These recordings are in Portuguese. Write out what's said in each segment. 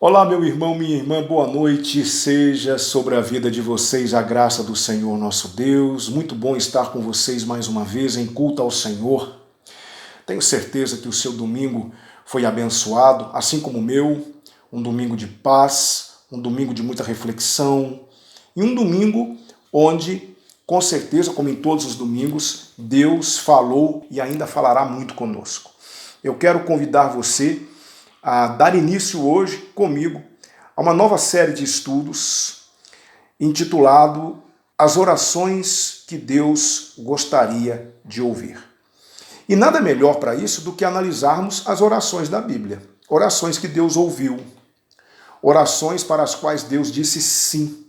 Olá, meu irmão, minha irmã, boa noite. Seja sobre a vida de vocês a graça do Senhor nosso Deus. Muito bom estar com vocês mais uma vez em culto ao Senhor. Tenho certeza que o seu domingo foi abençoado, assim como o meu. Um domingo de paz, um domingo de muita reflexão e um domingo onde, com certeza, como em todos os domingos, Deus falou e ainda falará muito conosco. Eu quero convidar você a dar início hoje comigo a uma nova série de estudos intitulado As Orações que Deus Gostaria de Ouvir. E nada melhor para isso do que analisarmos as orações da Bíblia. Orações que Deus ouviu. Orações para as quais Deus disse sim.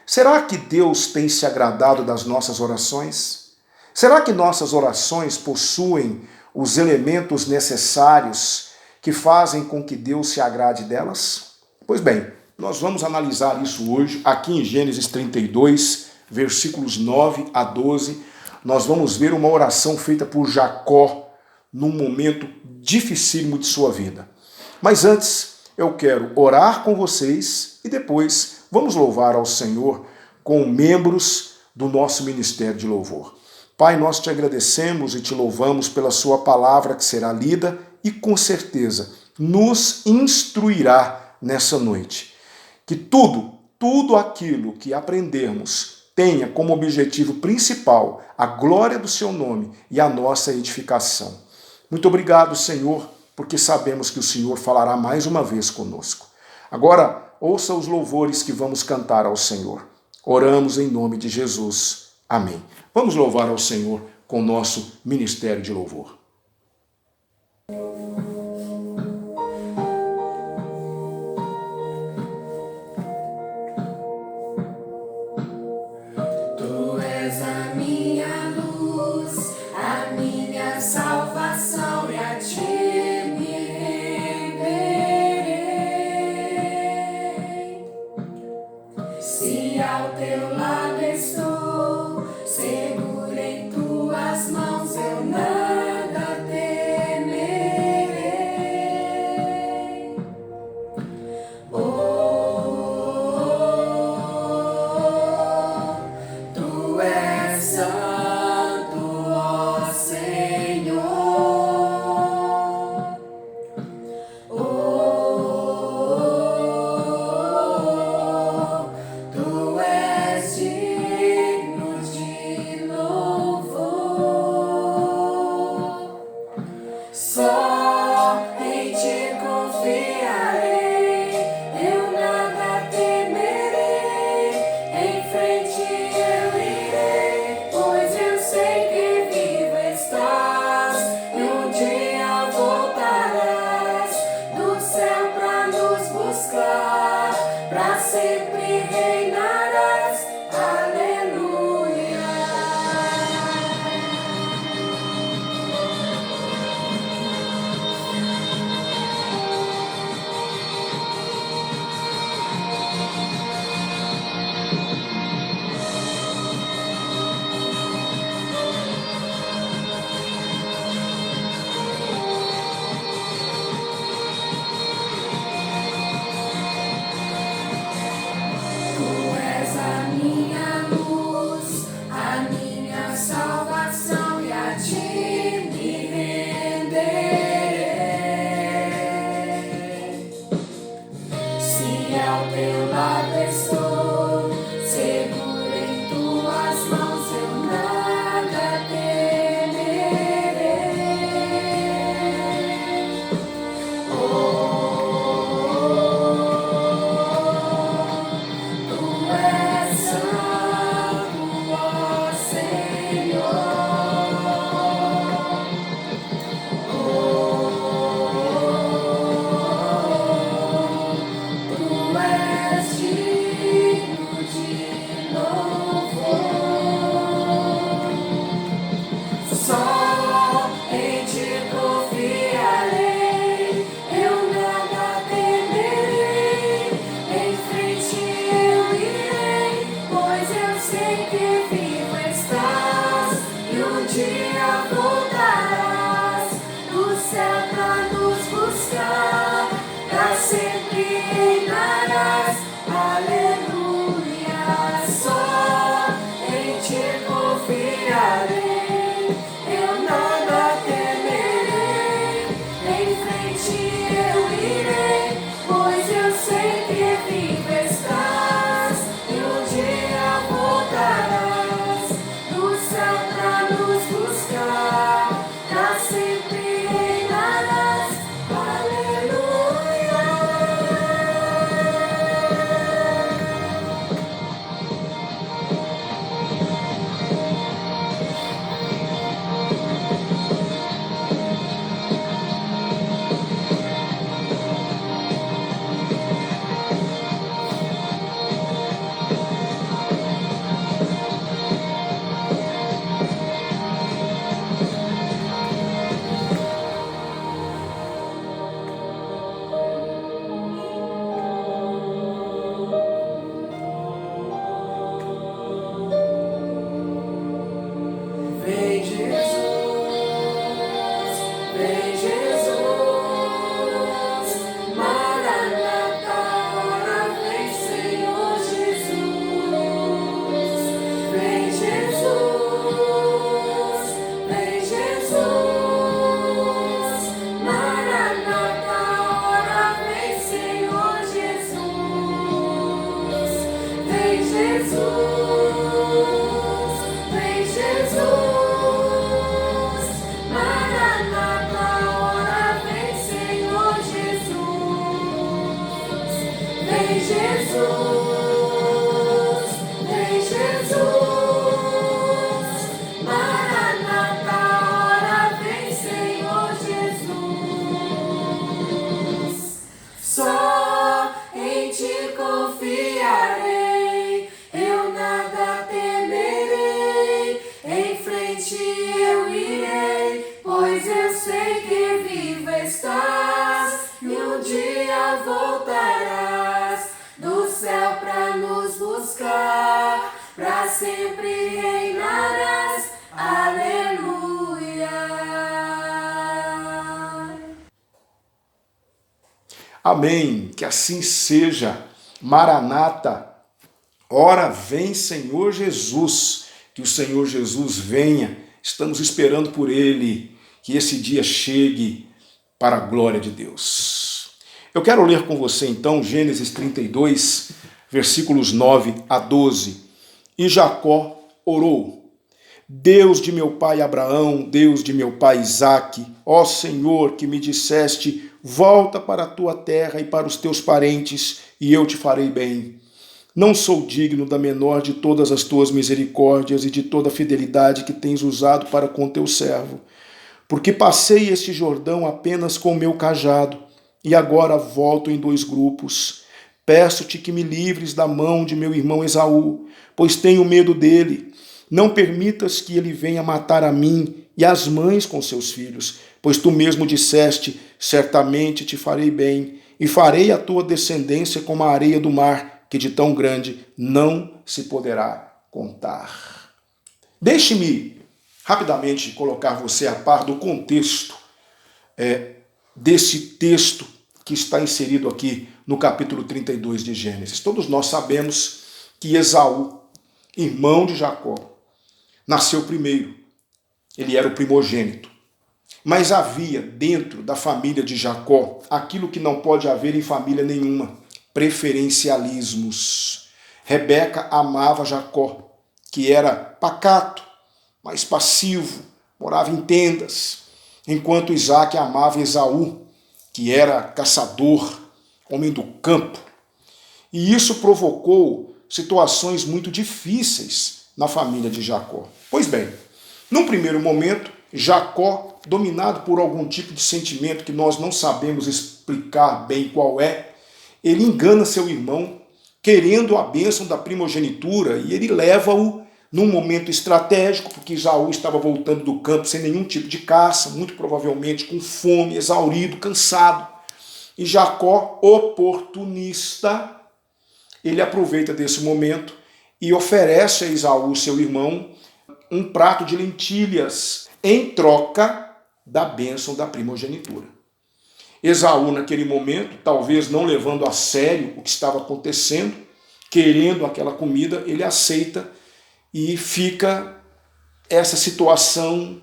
Será que Deus tem se agradado das nossas orações? Será que nossas orações possuem os elementos necessários que fazem com que Deus se agrade delas? Pois bem, nós vamos analisar isso hoje, aqui em Gênesis 32, versículos 9 a 12. Nós vamos ver uma oração feita por Jacó num momento dificílimo de sua vida. Mas antes, eu quero orar com vocês e depois vamos louvar ao Senhor com membros do nosso ministério de louvor. Pai, nós te agradecemos e te louvamos pela sua palavra que será lida e com certeza nos instruirá nessa noite. Que tudo aquilo que aprendermos tenha como objetivo principal a glória do seu nome e a nossa edificação. Muito obrigado, Senhor, porque sabemos que o Senhor falará mais uma vez conosco. Agora, ouça os louvores que vamos cantar ao Senhor. Oramos em nome de Jesus. Amém. Vamos louvar ao Senhor com o nosso ministério de louvor. reinarás, aleluia. Só em ti confiarei, eu nada temerei. Em frente eu irei, pois eu sei que vivo estás, e um dia voltarás do céu pra nos buscar, pra sempre reinarás, aleluia. Vem Jesus, Maranata, ora vem Senhor Jesus. Vem Jesus, Maranata, ora vem Senhor Jesus. Vem Jesus, Maranata, ora vem Senhor Jesus. Vem Jesus, Maranata, ora vem Senhor Jesus. Só em ti confiarei, eu nada temerei. Em frente eu irei, pois eu sei que vivo estás, e um dia voltarás do céu pra nos buscar, pra sempre reinarás, aleluia. Amém. Que assim seja. Maranata. Ora vem Senhor Jesus. Que o Senhor Jesus venha. Estamos esperando por Ele. Que esse dia chegue para a glória de Deus. Eu quero ler com você então Gênesis 32, versículos 9 a 12. E Jacó orou: Deus de meu pai Abraão, Deus de meu pai Isaque, ó Senhor, que me disseste, volta para a tua terra e para os teus parentes, e eu te farei bem. Não sou digno da menor de todas as tuas misericórdias e de toda a fidelidade que tens usado para com teu servo, porque passei este Jordão apenas com o meu cajado, e agora volto em 2 grupos. Peço-te que me livres da mão de meu irmão Esaú, pois tenho medo dele. Não permitas que ele venha matar a mim e as mães com seus filhos, pois tu mesmo disseste, certamente te farei bem, e farei a tua descendência como a areia do mar, que de tão grande não se poderá contar. Deixe-me rapidamente colocar você a par do contexto desse texto que está inserido aqui no capítulo 32 de Gênesis. Todos nós sabemos que Esaú, irmão de Jacó, nasceu primeiro. Ele era o primogênito. Mas havia dentro da família de Jacó aquilo que não pode haver em família nenhuma: preferencialismos. Rebeca amava Jacó, que era pacato, mais passivo, morava em tendas, enquanto Isaque amava Esaú, que era caçador, homem do campo. E isso provocou situações muito difíceis na família de Jacó. Pois bem, num primeiro momento, Jacó, dominado por algum tipo de sentimento que nós não sabemos explicar bem qual é, ele engana seu irmão, querendo a bênção da primogenitura, e ele leva-o num momento estratégico, porque Esaú estava voltando do campo sem nenhum tipo de caça, muito provavelmente com fome, exaurido, cansado. E Jacó, oportunista, ele aproveita desse momento e oferece a Esaú, seu irmão, um prato de lentilhas em troca da bênção da primogenitura. Esaú, naquele momento, talvez não levando a sério o que estava acontecendo, querendo aquela comida, ele aceita e fica essa situação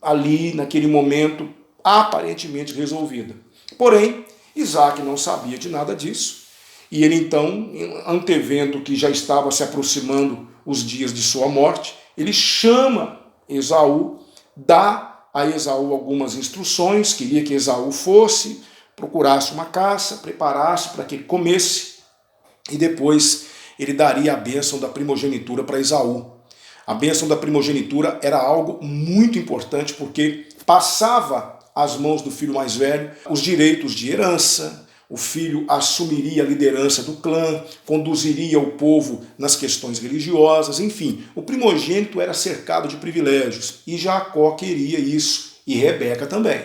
ali, naquele momento, aparentemente resolvida. Porém, Isaac não sabia de nada disso, e ele então, antevendo que já estava se aproximando os dias de sua morte, ele chama Esaú, dá a Esaú algumas instruções, queria que Esaú fosse, procurasse uma caça, preparasse para que comesse, e depois ele daria a bênção da primogenitura para Esaú. A bênção da primogenitura era algo muito importante, porque passava às mãos do filho mais velho os direitos de herança, o filho assumiria a liderança do clã, conduziria o povo nas questões religiosas, enfim, o primogênito era cercado de privilégios, e Jacó queria isso, e Rebeca também.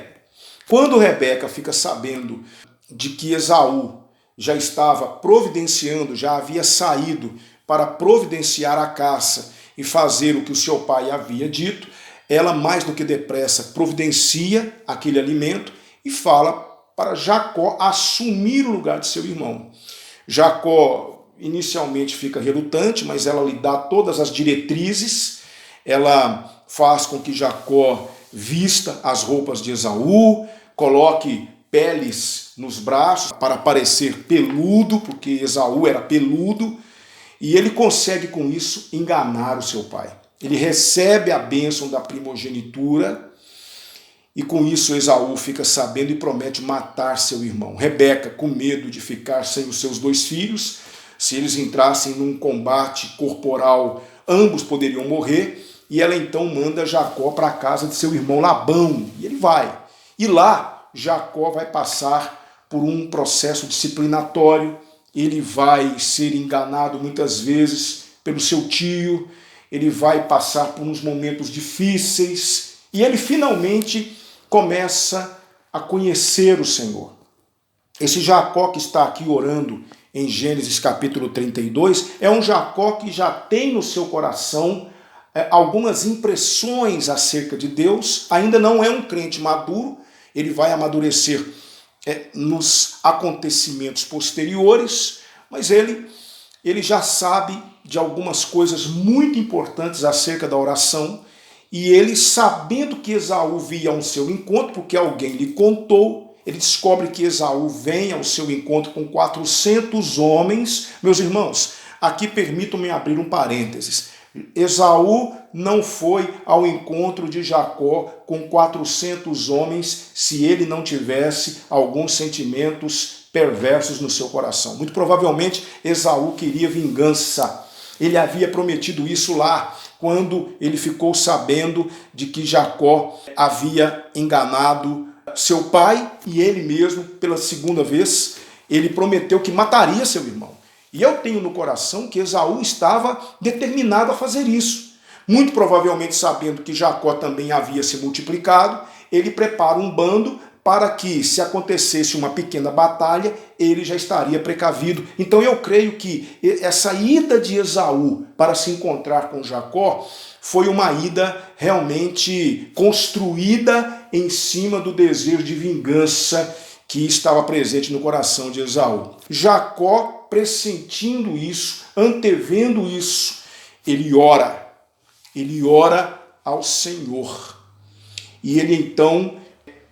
Quando Rebeca fica sabendo de que Esaú já estava providenciando, já havia saído para providenciar a caça e fazer o que o seu pai havia dito, ela mais do que depressa providencia aquele alimento e fala para Jacó assumir o lugar de seu irmão. Jacó inicialmente fica relutante, mas ela lhe dá todas as diretrizes, ela faz com que Jacó vista as roupas de Esaú, coloque peles nos braços para parecer peludo, porque Esaú era peludo, e ele consegue com isso enganar o seu pai. Ele recebe a bênção da primogenitura, e com isso Esaú fica sabendo e promete matar seu irmão. Rebeca, com medo de ficar sem os seus dois filhos, se eles entrassem num combate corporal, ambos poderiam morrer, e ela então manda Jacó para a casa de seu irmão Labão, e ele vai. E lá Jacó vai passar por um processo disciplinatório, ele vai ser enganado muitas vezes pelo seu tio, ele vai passar por uns momentos difíceis, e ele finalmente começa a conhecer o Senhor. Esse Jacó que está aqui orando em Gênesis capítulo 32 é um Jacó que já tem no seu coração algumas impressões acerca de Deus, ainda não é um crente maduro, ele vai amadurecer nos acontecimentos posteriores, mas ele já sabe de algumas coisas muito importantes acerca da oração, e ele, sabendo que Esaú via ao seu encontro, porque alguém lhe contou, ele descobre que Esaú vem ao seu encontro com 400 homens. Meus irmãos, aqui permitam-me abrir um parênteses. Esaú não foi ao encontro de Jacó com 400 homens se ele não tivesse alguns sentimentos perversos no seu coração. Muito provavelmente Esaú queria vingança. Ele havia prometido isso lá, quando ele ficou sabendo de que Jacó havia enganado seu pai, e ele mesmo, pela segunda vez, ele prometeu que mataria seu irmão. E eu tenho no coração que Esaú estava determinado a fazer isso. Muito provavelmente sabendo que Jacó também havia se multiplicado, ele prepara um bando para que, se acontecesse uma pequena batalha, ele já estaria precavido. Então eu creio que essa ida de Esaú para se encontrar com Jacó foi uma ida realmente construída em cima do desejo de vingança que estava presente no coração de Esaú. Jacó, pressentindo isso, antevendo isso, ele ora ao Senhor. E ele então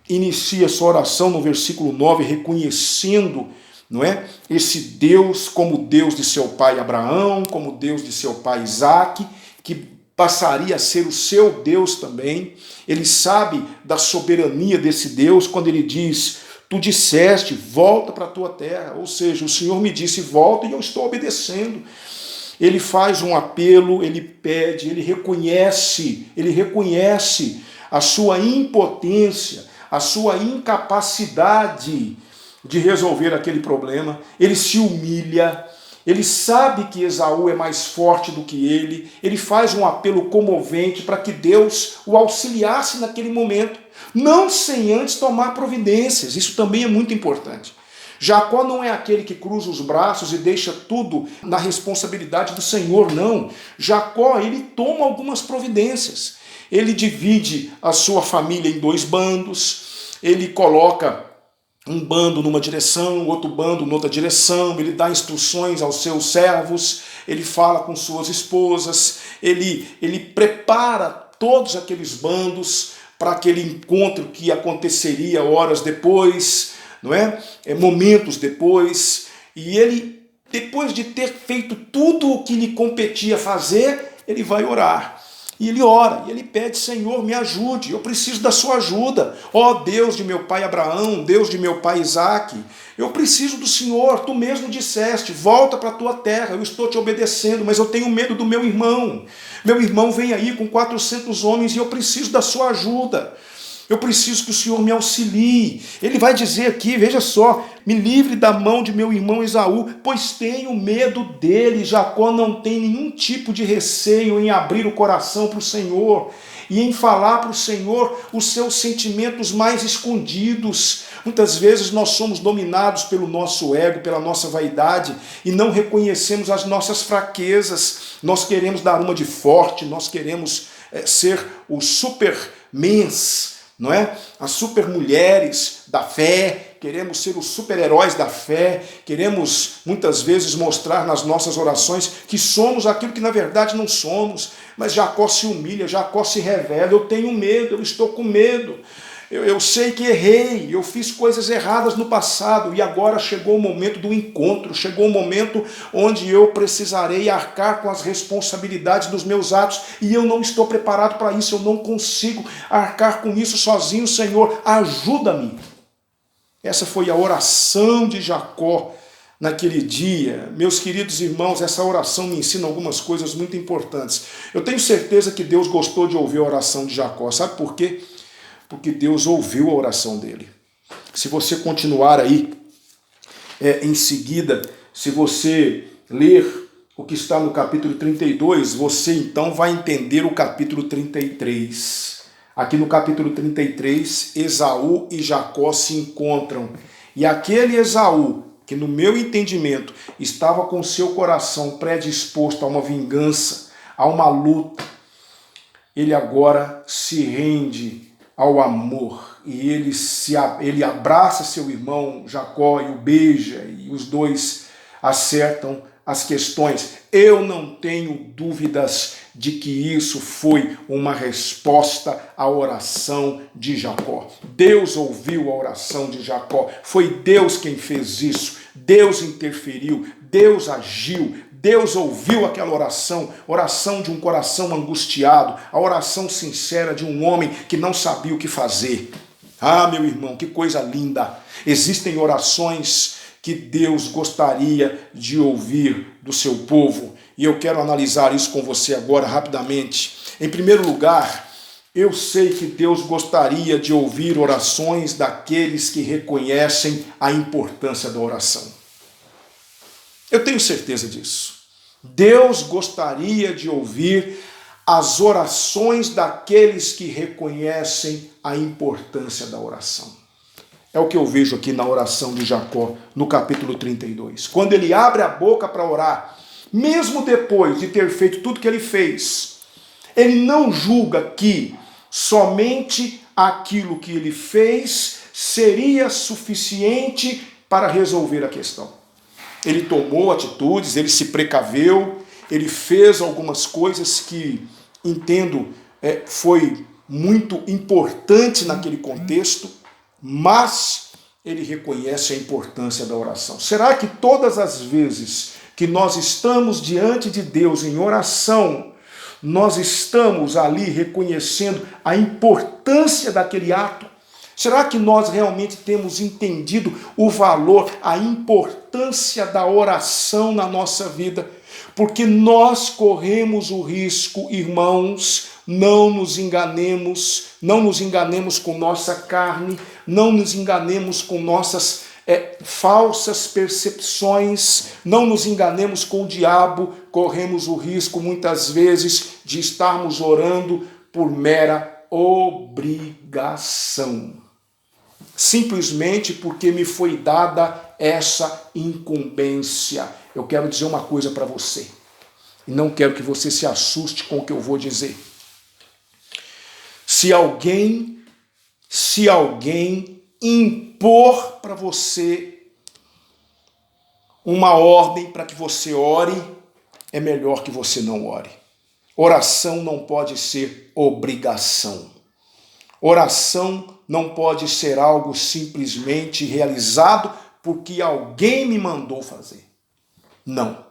inicia sua oração no versículo 9, reconhecendo, não é, esse Deus como Deus de seu pai Abraão, como Deus de seu pai Isaque, que passaria a ser o seu Deus também. Ele sabe da soberania desse Deus quando ele diz: tu disseste, volta para a tua terra. Ou seja, o Senhor me disse, volta, e eu estou obedecendo. Ele faz um apelo, ele pede, ele reconhece a sua impotência, a sua incapacidade de resolver aquele problema. Ele se humilha, ele sabe que Esaú é mais forte do que ele faz um apelo comovente para que Deus o auxiliasse naquele momento, não sem antes tomar providências. Isso também é muito importante. Jacó não é aquele que cruza os braços e deixa tudo na responsabilidade do Senhor, não. Jacó, ele toma algumas providências. Ele divide a sua família em 2 bandos, ele coloca um bando numa direção, outro bando noutra direção, ele dá instruções aos seus servos, ele fala com suas esposas, ele prepara todos aqueles bandos para aquele encontro que aconteceria horas depois, não é? Momentos depois, e ele, depois de ter feito tudo o que lhe competia fazer, ele vai orar. E ele ora, e ele pede: Senhor, me ajude, eu preciso da sua ajuda. Ó Deus de meu pai Abraão, Deus de meu pai Isaque, eu preciso do Senhor, tu mesmo disseste, volta para a tua terra, eu estou te obedecendo, mas eu tenho medo do meu irmão. Meu irmão vem aí com 400 homens e eu preciso da sua ajuda. Eu preciso que o Senhor me auxilie. Ele vai dizer aqui, veja só: me livre da mão de meu irmão Esaú, pois tenho medo dele. Jacó não tem nenhum tipo de receio em abrir o coração para o Senhor e em falar para o Senhor os seus sentimentos mais escondidos. Muitas vezes nós somos dominados pelo nosso ego, pela nossa vaidade, e não reconhecemos as nossas fraquezas. Nós queremos dar uma de forte, nós queremos ser os supermens, não é? As super mulheres da fé, queremos ser os super-heróis da fé, queremos muitas vezes mostrar nas nossas orações que somos aquilo que na verdade não somos. Mas Jacó se humilha, Jacó se revela: eu tenho medo, eu estou com medo. Eu sei que errei, eu fiz coisas erradas no passado e agora chegou o momento do encontro, chegou o momento onde eu precisarei arcar com as responsabilidades dos meus atos e eu não estou preparado para isso, eu não consigo arcar com isso sozinho. Senhor, ajuda-me. Essa foi a oração de Jacó naquele dia. Meus queridos irmãos, essa oração me ensina algumas coisas muito importantes. Eu tenho certeza que Deus gostou de ouvir a oração de Jacó. Sabe por quê? Porque Deus ouviu a oração dele. Se você continuar aí, em seguida, se você ler o que está no capítulo 32, você então vai entender o capítulo 33. Aqui no capítulo 33, Esaú e Jacó se encontram. E aquele Esaú, que no meu entendimento estava com seu coração predisposto a uma vingança, a uma luta, ele agora se rende ao amor, e ele abraça seu irmão Jacó e o beija, e os dois acertam as questões. Eu não tenho dúvidas de que isso foi uma resposta à oração de Jacó. Deus ouviu a oração de Jacó, foi Deus quem fez isso, Deus interferiu, Deus agiu, Deus ouviu aquela oração de um coração angustiado, a oração sincera de um homem que não sabia o que fazer. Ah, meu irmão, que coisa linda! Existem orações que Deus gostaria de ouvir do seu povo, e eu quero analisar isso com você agora rapidamente. Em primeiro lugar, eu sei que Deus gostaria de ouvir orações daqueles que reconhecem a importância da oração. Eu tenho certeza disso. Deus gostaria de ouvir as orações daqueles que reconhecem a importância da oração. É o que eu vejo aqui na oração de Jacó, no capítulo 32. Quando ele abre a boca para orar, mesmo depois de ter feito tudo que ele fez, ele não julga que somente aquilo que ele fez seria suficiente para resolver a questão. Ele tomou atitudes, ele se precaveu, ele fez algumas coisas que, entendo, foi muito importante naquele contexto, mas ele reconhece a importância da oração. Será que todas as vezes que nós estamos diante de Deus em oração, nós estamos ali reconhecendo a importância daquele ato? Será que nós realmente temos entendido o valor, a importância da oração na nossa vida? Porque nós corremos o risco, irmãos, não nos enganemos com nossa carne, não nos enganemos com nossas falsas percepções, não nos enganemos com o diabo, corremos o risco muitas vezes de estarmos orando por mera obrigação. Simplesmente porque me foi dada essa incumbência. Eu quero dizer uma coisa para você, e não quero que você se assuste com o que eu vou dizer. Se alguém impor para você uma ordem para que você ore, é melhor que você não ore. Oração não pode ser obrigação. Oração não pode ser algo simplesmente realizado porque alguém me mandou fazer. Não.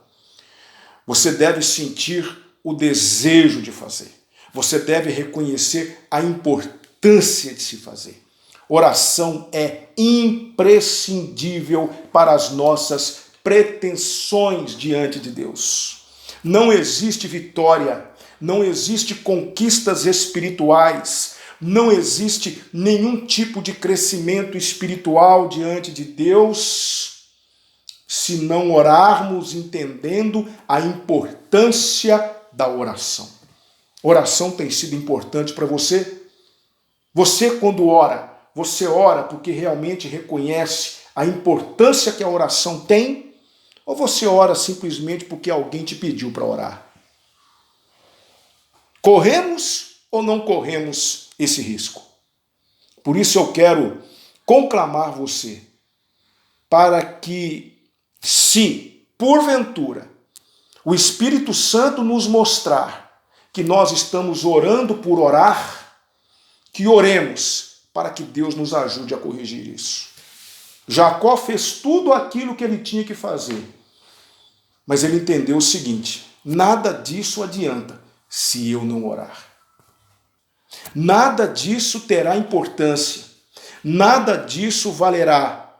Você deve sentir o desejo de fazer. Você deve reconhecer a importância de se fazer. Oração é imprescindível para as nossas pretensões diante de Deus. Não existe vitória, não existe conquistas espirituais, não existe nenhum tipo de crescimento espiritual diante de Deus se não orarmos entendendo a importância da oração. Oração tem sido importante para você? Você, quando ora, você ora porque realmente reconhece a importância que a oração tem? Ou você ora simplesmente porque alguém te pediu para orar? Corremos ou não corremos esse risco? Por isso eu quero conclamar você para que, se porventura o Espírito Santo nos mostrar que nós estamos orando por orar, que oremos para que Deus nos ajude a corrigir isso. Jacó fez tudo aquilo que ele tinha que fazer, mas ele entendeu o seguinte: nada disso adianta se eu não orar. Nada disso terá importância, nada disso valerá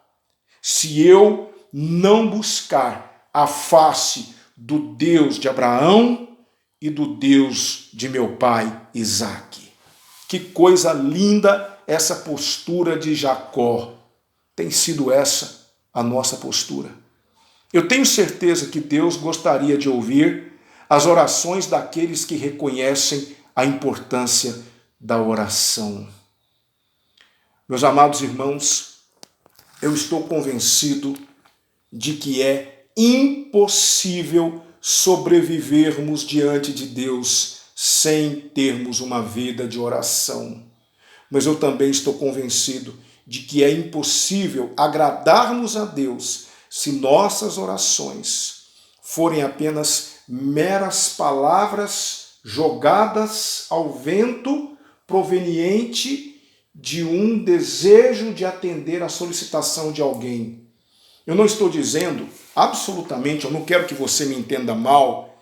se eu não buscar a face do Deus de Abraão e do Deus de meu pai Isaque. Que coisa linda essa postura de Jacó. Tem sido essa a nossa postura. Eu tenho certeza que Deus gostaria de ouvir as orações daqueles que reconhecem a importância da oração. Meus amados irmãos, eu estou convencido de que é impossível sobrevivermos diante de Deus sem termos uma vida de oração. Mas eu também estou convencido de que é impossível agradarmos a Deus se nossas orações forem apenas meras palavras jogadas ao vento proveniente de um desejo de atender à solicitação de alguém. Eu não estou dizendo, absolutamente, eu não quero que você me entenda mal,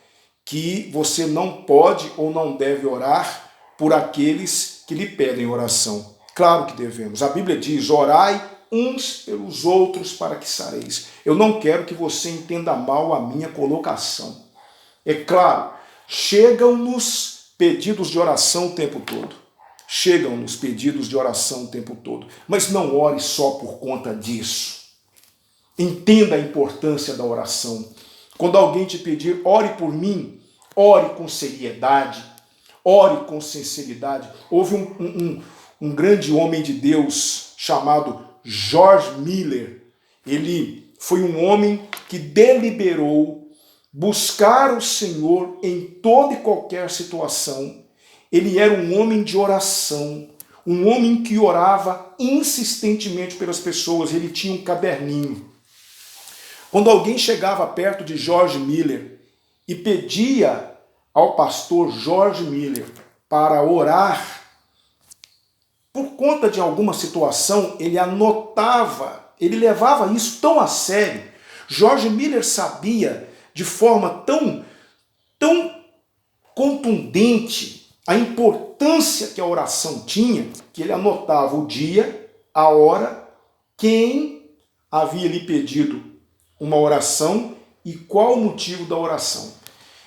que você não pode ou não deve orar por aqueles que lhe pedem oração. Claro que devemos. A Bíblia diz: orai uns pelos outros para que sareis. Eu não quero que você entenda mal a minha colocação. É claro, chegam-nos pedidos de oração o tempo todo. Chegam-nos pedidos de oração o tempo todo. Mas não ore só por conta disso. Entenda a importância da oração. Quando alguém te pedir, ore por mim, ore com seriedade, ore com sinceridade. Houve um grande homem de Deus chamado George Miller. Ele foi um homem que deliberou buscar o Senhor em toda e qualquer situação. Ele era um homem de oração, um homem que orava insistentemente pelas pessoas. Ele tinha um caderninho. Quando alguém chegava perto de George Miller e pedia ao pastor George Miller para orar por conta de alguma situação, ele anotava, ele levava isso tão a sério. George Miller sabia de forma tão contundente a importância que a oração tinha, que ele anotava o dia, a hora, quem havia lhe pedido uma oração e qual o motivo da oração.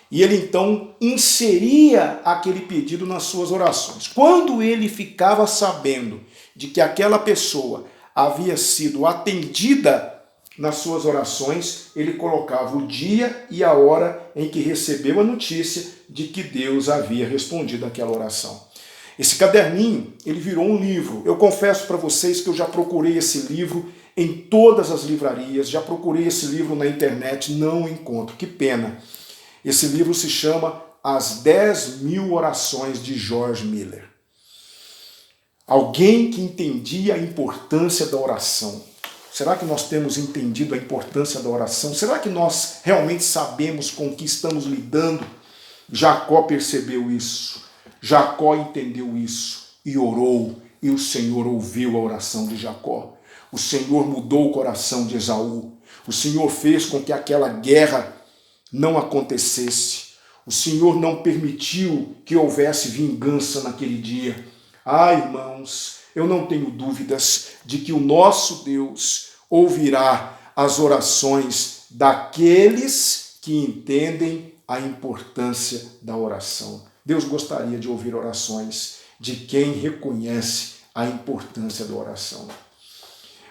E ele então inseria aquele pedido nas suas orações. Quando ele ficava sabendo de que aquela pessoa havia sido atendida nas suas orações, ele colocava o dia e a hora em que recebeu a notícia de que Deus havia respondido àquela oração. Esse caderninho, ele virou um livro. Eu confesso para vocês que eu já procurei esse livro em todas as livrarias, já procurei esse livro na internet, não encontro. Que pena. Esse livro se chama As 10.000 Orações de George Miller. Alguém que entendia a importância da oração. Será que nós temos entendido a importância da oração? Será que nós realmente sabemos com o que estamos lidando? Jacó percebeu isso. Jacó entendeu isso e orou. E o Senhor ouviu a oração de Jacó. O Senhor mudou o coração de Esaú. O Senhor fez com que aquela guerra não acontecesse. O Senhor não permitiu que houvesse vingança naquele dia. Ah, irmãos, eu não tenho dúvidas de que o nosso Deus ouvirá as orações daqueles que entendem a importância da oração. Deus gostaria de ouvir orações de quem reconhece a importância da oração.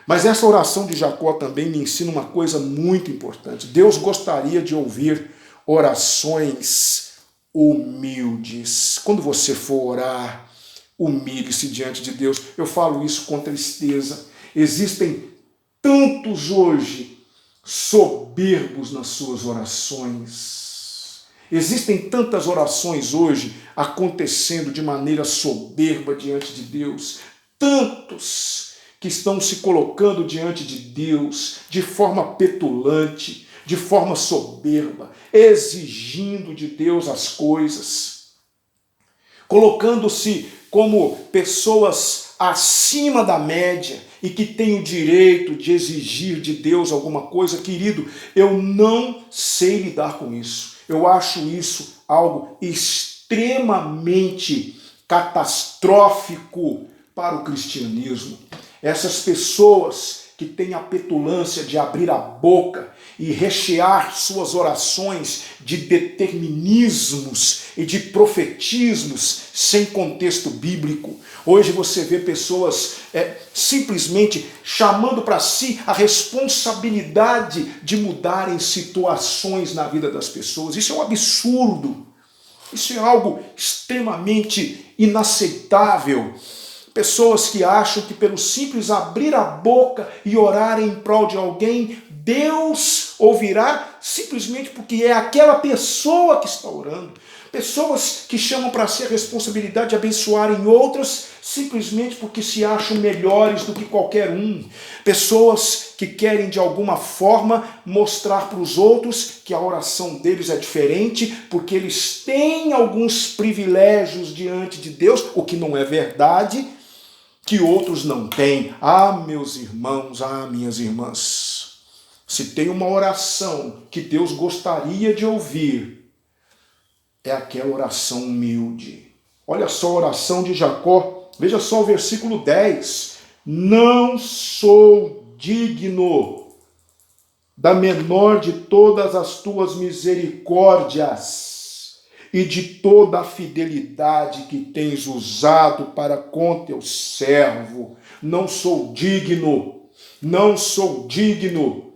Mas essa oração de Jacó também me ensina uma coisa muito importante. Deus gostaria de ouvir orações humildes. Quando você for orar, humilhe-se diante de Deus. Eu falo isso com tristeza. Existem tantos hoje soberbos nas suas orações. Existem tantas orações hoje acontecendo de maneira soberba diante de Deus. Tantos que estão se colocando diante de Deus de forma petulante, de forma soberba, exigindo de Deus as coisas, colocando-se como pessoas acima da média e que têm o direito de exigir de Deus alguma coisa. Querido, eu não sei lidar com isso. Eu acho isso algo extremamente catastrófico para o cristianismo. Essas pessoas que têm a petulância de abrir a boca e rechear suas orações de determinismos e de profetismos sem contexto bíblico. Hoje você vê pessoas simplesmente chamando para si a responsabilidade de mudarem situações na vida das pessoas. Isso é um absurdo. Isso é algo extremamente inaceitável. Pessoas que acham que pelo simples abrir a boca e orar em prol de alguém, Deus ouvirá simplesmente porque é aquela pessoa que está orando. Pessoas que chamam para si a responsabilidade de abençoarem outras simplesmente porque se acham melhores do que qualquer um. Pessoas que querem de alguma forma mostrar para os outros que a oração deles é diferente porque eles têm alguns privilégios diante de Deus, o que não é verdade, que outros não têm. Ah, meus irmãos, ah, minhas irmãs, se tem uma oração que Deus gostaria de ouvir, é aquela oração humilde. Olha só a oração de Jacó, veja só o versículo 10. Não sou digno da menor de todas as tuas misericórdias e de toda a fidelidade que tens usado para com teu servo. Não sou digno, não sou digno.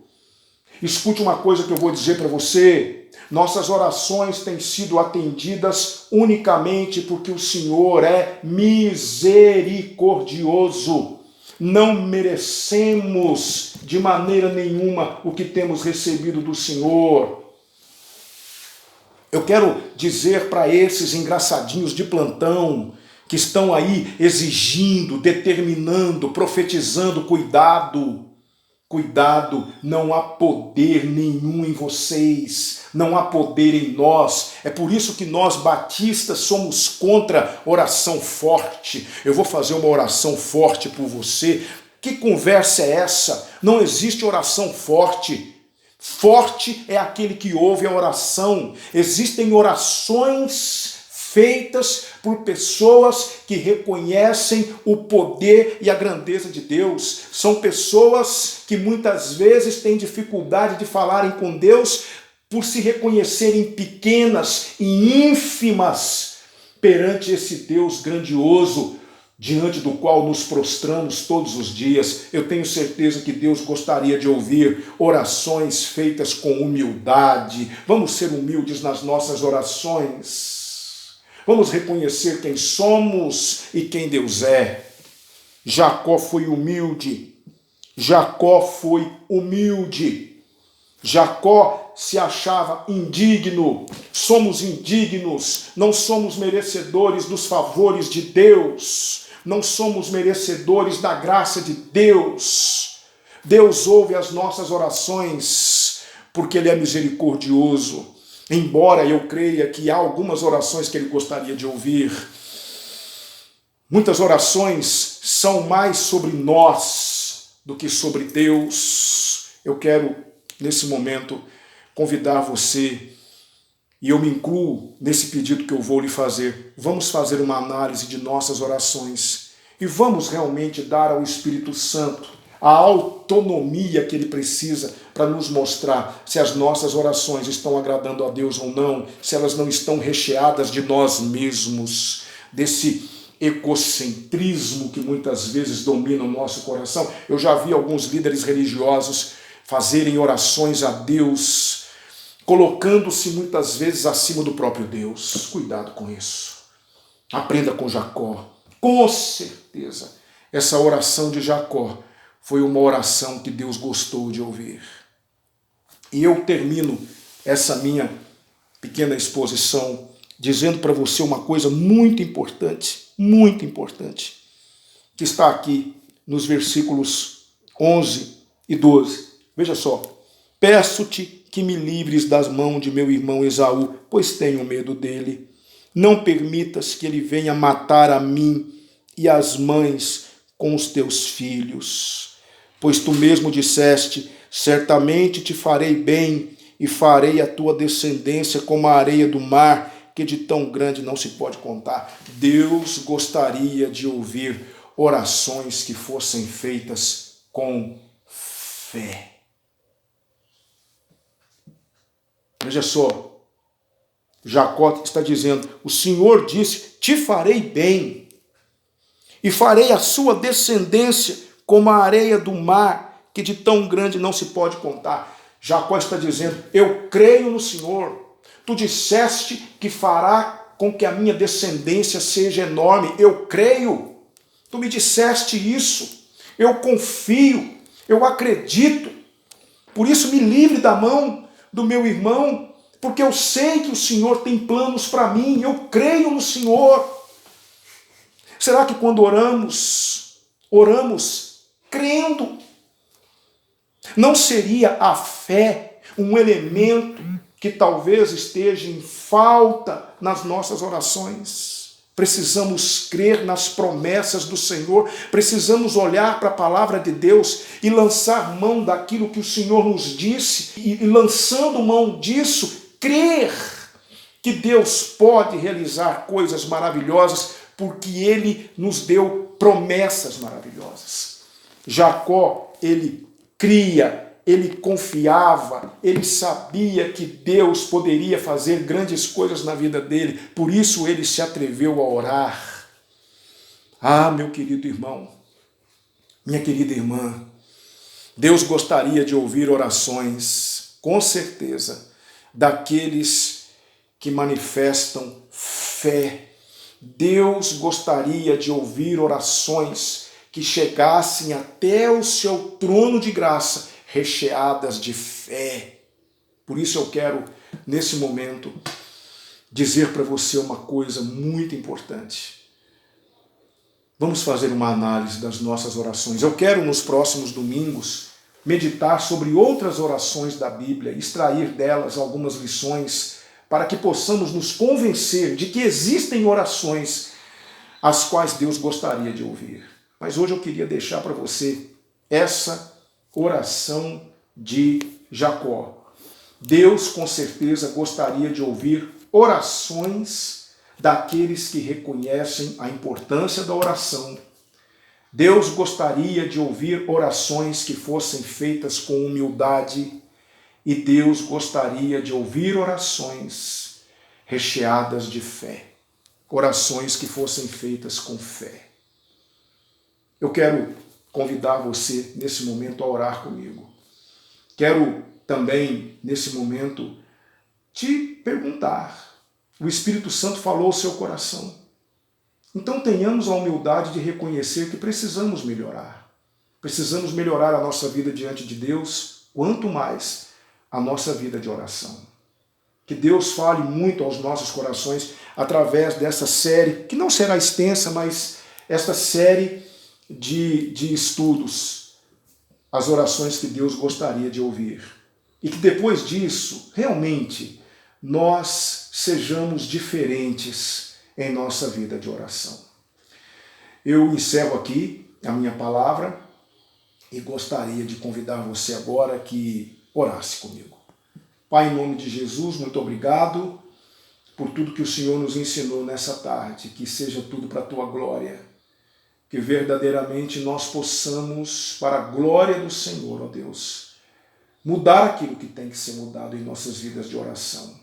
Escute uma coisa que eu vou dizer para você. Nossas orações têm sido atendidas unicamente porque o Senhor é misericordioso. Não merecemos de maneira nenhuma o que temos recebido do Senhor. Eu quero dizer para esses engraçadinhos de plantão que estão aí exigindo, determinando, profetizando, cuidado. Cuidado, não há poder nenhum em vocês, não há poder em nós. É por isso que nós batistas somos contra oração forte. Eu vou fazer uma oração forte por você. Que conversa é essa? Não existe oração forte. Forte é aquele que ouve a oração. Existem orações feitas por pessoas que reconhecem o poder e a grandeza de Deus. São pessoas que muitas vezes têm dificuldade de falarem com Deus por se reconhecerem pequenas e ínfimas perante esse Deus grandioso, diante do qual nos prostramos todos os dias. Eu tenho certeza que Deus gostaria de ouvir orações feitas com humildade. Vamos ser humildes nas nossas orações. Vamos reconhecer quem somos e quem Deus é. Jacó foi humilde. Jacó foi humilde. Jacó se achava indigno. Somos indignos. Não somos merecedores dos favores de Deus. não somos merecedores da graça de Deus. Deus ouve as nossas orações porque Ele é misericordioso. Embora eu creia que há algumas orações que Ele gostaria de ouvir, muitas orações são mais sobre nós do que sobre Deus. Eu quero, nesse momento, convidar você, e eu me incluo nesse pedido que eu vou lhe fazer. Vamos fazer uma análise de nossas orações e vamos realmente dar ao Espírito Santo a autonomia que Ele precisa para nos mostrar se as nossas orações estão agradando a Deus ou não, se elas não estão recheadas de nós mesmos, desse egocentrismo que muitas vezes domina o nosso coração. Eu já vi alguns líderes religiosos fazerem orações a Deus, colocando-se muitas vezes acima do próprio Deus. Cuidado com isso. Aprenda com Jacó. Com certeza, essa oração de Jacó foi uma oração que Deus gostou de ouvir. E eu termino essa minha pequena exposição dizendo para você uma coisa muito importante, que está aqui nos versículos 11 e 12. Veja só. Peço-te que me livres das mãos de meu irmão Esaú, pois tenho medo dele. Não permitas que ele venha matar a mim e as mães com os teus filhos. Pois tu mesmo disseste, certamente te farei bem e farei a tua descendência como a areia do mar, que de tão grande não se pode contar. Deus gostaria de ouvir orações que fossem feitas com fé. Veja só, Jacó está dizendo, o Senhor disse, te farei bem e farei a sua descendência como a areia do mar, que de tão grande não se pode contar. Jacó está dizendo, eu creio no Senhor. Tu disseste que fará com que a minha descendência seja enorme. Eu creio. Tu me disseste isso. Eu confio. Eu acredito. Por isso me livre da mão do meu irmão, porque eu sei que o Senhor tem planos para mim. Eu creio no Senhor. Será que quando oramos crendo? Não seria a fé um elemento que talvez esteja em falta nas nossas orações? Precisamos crer nas promessas do Senhor, precisamos olhar para a palavra de Deus e lançar mão daquilo que o Senhor nos disse, e lançando mão disso, crer que Deus pode realizar coisas maravilhosas, porque Ele nos deu promessas maravilhosas. Jacó, ele cria, ele confiava, ele sabia que Deus poderia fazer grandes coisas na vida dele, por isso ele se atreveu a orar. Ah, meu querido irmão, minha querida irmã, Deus gostaria de ouvir orações, com certeza, daqueles que manifestam fé. Deus gostaria de ouvir orações que chegassem até o seu trono de graça, recheadas de fé. Por isso eu quero, nesse momento, dizer para você uma coisa muito importante. Vamos fazer uma análise das nossas orações. Eu quero, nos próximos domingos, meditar sobre outras orações da Bíblia, extrair delas algumas lições, para que possamos nos convencer de que existem orações as quais Deus gostaria de ouvir. Mas hoje eu queria deixar para você essa oração de Jacó. Deus com certeza gostaria de ouvir orações daqueles que reconhecem a importância da oração. Deus gostaria de ouvir orações que fossem feitas com humildade, e Deus gostaria de ouvir orações recheadas de fé. Orações que fossem feitas com fé. Eu quero convidar você, nesse momento, a orar comigo. Quero também, nesse momento, te perguntar. O Espírito Santo falou ao seu coração. Então tenhamos a humildade de reconhecer que precisamos melhorar. Precisamos melhorar a nossa vida diante de Deus, quanto mais a nossa vida de oração. Que Deus fale muito aos nossos corações através dessa série, que não será extensa, mas esta série de estudos, as orações que Deus gostaria de ouvir. E que depois disso, realmente, nós sejamos diferentes em nossa vida de oração. Eu encerro aqui a minha palavra e gostaria de convidar você agora que orasse comigo. Pai, em nome de Jesus, muito obrigado por tudo que o Senhor nos ensinou nessa tarde, que seja tudo para a tua glória, que verdadeiramente nós possamos, para a glória do Senhor, ó Deus, mudar aquilo que tem que ser mudado em nossas vidas de oração.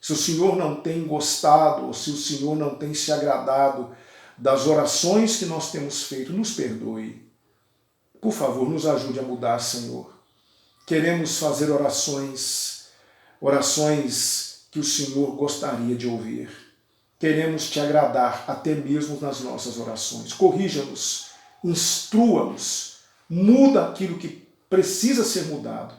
Se o Senhor não tem gostado, ou se o Senhor não tem se agradado das orações que nós temos feito, nos perdoe. Por favor, nos ajude a mudar, Senhor. Queremos fazer orações que o Senhor gostaria de ouvir. Queremos te agradar até mesmo nas nossas orações. Corrija-nos, instrua-nos, muda aquilo que precisa ser mudado,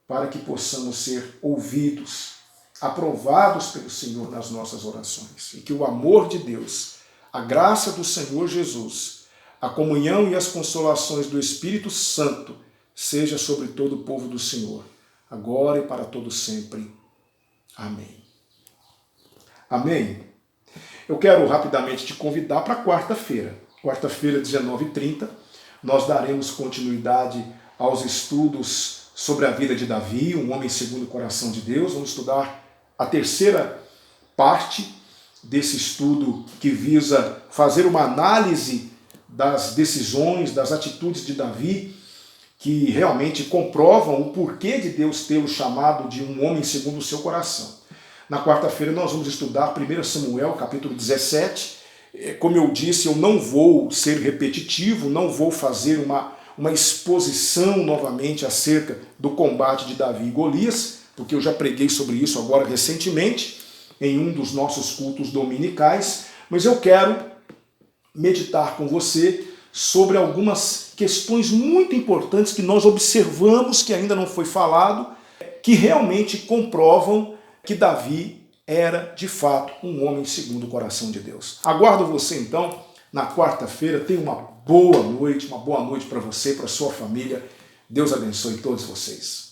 para que possamos ser ouvidos, aprovados pelo Senhor nas nossas orações. E que o amor de Deus, a graça do Senhor Jesus, a comunhão e as consolações do Espírito Santo seja sobre todo o povo do Senhor, agora e para todo sempre. Amém. Amém. Eu quero rapidamente te convidar para quarta-feira. Quarta-feira, 19h30, nós daremos continuidade aos estudos sobre a vida de Davi, um homem segundo o coração de Deus. Vamos estudar a terceira parte desse estudo que visa fazer uma análise das decisões, das atitudes de Davi, que realmente comprovam o porquê de Deus tê-lo chamado de um homem segundo o seu coração. Na quarta-feira nós vamos estudar 1 Samuel, capítulo 17. Como eu disse, eu não vou ser repetitivo, não vou fazer uma exposição novamente acerca do combate de Davi e Golias, porque eu já preguei sobre isso agora recentemente, em um dos nossos cultos dominicais, mas eu quero meditar com você sobre algumas questões muito importantes que nós observamos, que ainda não foi falado, que realmente comprovam que Davi era, de fato, um homem segundo o coração de Deus. Aguardo você, então, na quarta-feira. Tenha uma boa noite para você, para sua família. Deus abençoe todos vocês.